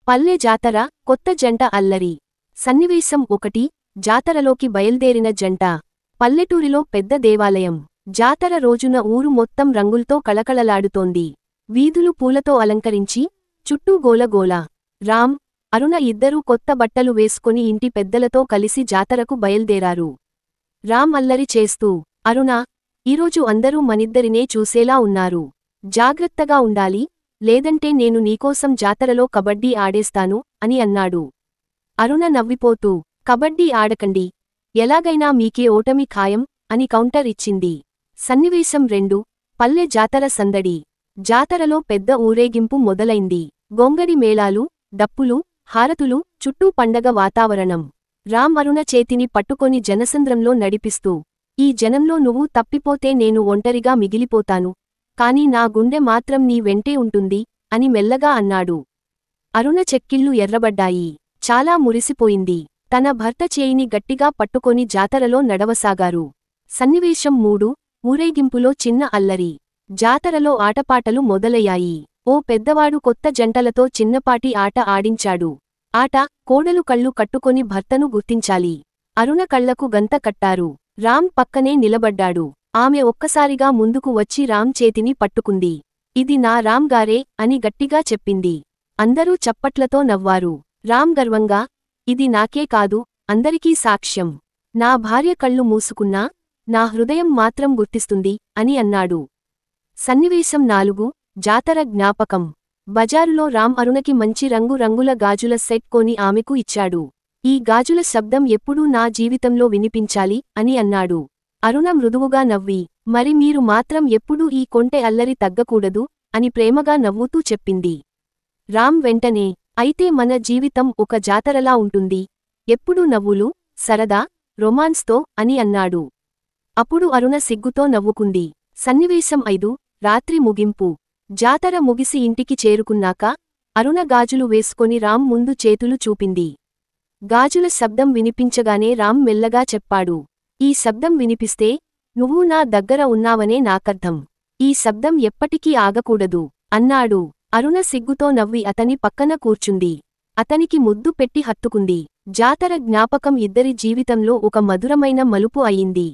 పల్లె జాతర కొత్త జంట అల్లరి. సన్నివేశం 1. జాతరలోకి బయల్దేరిన జంట. పల్లెటూరిలో పెద్ద దేవాలయం. జాతర రోజున ఊరు మొత్తం రంగుల్తో కళకళలాడుతోంది. వీధులు పూలతో అలంకరించి చుట్టూ గోలగోల. రామ్, అరుణ ఇద్దరూ కొత్త బట్టలు వేసుకొని ఇంటి పెద్దలతో కలిసి జాతరకు బయల్దేరారు. రామ్ అల్లరి చేస్తూ, అరుణా, ఈరోజు అందరూ మనిద్దరినే చూసేలా ఉన్నారు. జాగ్రత్తగా ఉండాలి, లేదంటే నేను నీకోసం జాతరలో కబడ్డీ ఆడేస్తాను అని అన్నాడు. అరుణ నవ్విపోతూ, కబడ్డీ ఆడకండి, ఎలాగైనా మీకే ఓటమి ఖాయం అని కౌంటర్ ఇచ్చింది. సన్నివేశం 2. పల్లె జాతర సందడి. జాతరలో పెద్ద ఊరేగింపు మొదలైంది. గొంగడి మేళాలు, డప్పులు, హారతులు, చుట్టూ పండగ వాతావరణం. రామ్ అరుణ చేతిని పట్టుకొని జనసంద్రంలో నడిపిస్తూ, ఈ జనంలో నువ్వు తప్పిపోతే నేను ఒంటరిగా మిగిలిపోతాను, కాని నా గుండె మాత్రం నీ వెంటే ఉంటుంది అని మెల్లగా అన్నాడు. అరుణ చెక్కిళ్ళు ఎర్రబడ్డాయి. చాలా మురిసిపోయింది. తన భర్త చేయిని గట్టిగా పట్టుకొని జాతరలో నడవసాగారు. సన్నివేశం 3. ఊరేగింపులో చిన్న అల్లరి. జాతరలో ఆటపాటలు మొదలయ్యాయి. ఓ పెద్దవాడు కొత్త జంటలతో చిన్నపాటి ఆట ఆడించాడు. ఆట, కోడలు కళ్ళు కట్టుకొని భర్తను గుర్తించాలి. అరుణ కళ్లకు గంత కట్టారు. రామ్ పక్కనే నిలబడ్డాడు. ఆమె ఒక్కసారిగా ముందుకు వచ్చి రామ్ చేతిని పట్టుకుంది. ఇది నా రామ్ గారే అని గట్టిగా చెప్పింది. అందరూ చప్పట్లతో నవ్వారు. రామ్ గర్వంగా, ఇది నాకే కాదు, అందరికీ సాక్ష్యం. నా భార్య కళ్ళు మూసుకున్నా నా హృదయం మాత్రం గుర్తిస్తుంది అని అన్నాడు. సన్నివేశం 4. జాతర జ్ఞాపకం. బజారులో రామ్ అరుణకి మంచి రంగు రంగుల గాజుల సెట్ కొని ఆమెకు ఇచ్చాడు. ఈ గాజుల శబ్దం ఎప్పుడూ నా జీవితంలో వినిపించాలి అని అన్నాడు. అరుణ మృదువుగా నవ్వి, మరి మీరు మాత్రం ఎప్పుడూ ఈ కొంటె అల్లరి తగ్గకూడదు అని ప్రేమగా నవ్వుతూ చెప్పింది. రామ్ వెంటనే, అయితే మన జీవితం ఒక జాతరలా ఉంటుంది, ఎప్పుడూ నవ్వులు, సరదా, రొమాన్స్తో అని అన్నాడు. అప్పుడు అరుణ సిగ్గుతో నవ్వుకుంది. సన్నివేశం 5. రాత్రి ముగింపు. జాతర ముగిసి ఇంటికి చేరుకున్నాక అరుణ గాజులు వేసుకొని రామ్ ముందు చేతులు చూపింది. గాజుల శబ్దం వినిపించగానే రామ్ మెల్లగా చెప్పాడు, ఈ శబ్దం వినిపిస్తే నువ్వు నా దగ్గర ఉన్నావనే నాకర్థం. ఈ శబ్దం ఎప్పటికీ ఆగకూడదు అన్నాడు. అరుణ సిగ్గుతో నవ్వి అతని పక్కన కూర్చుంది. అతనికి ముద్దు పెట్టి హత్తుకుంది. జాతర జ్ఞాపకం ఇద్దరి జీవితంలో ఒక మధురమైన మలుపు అయింది.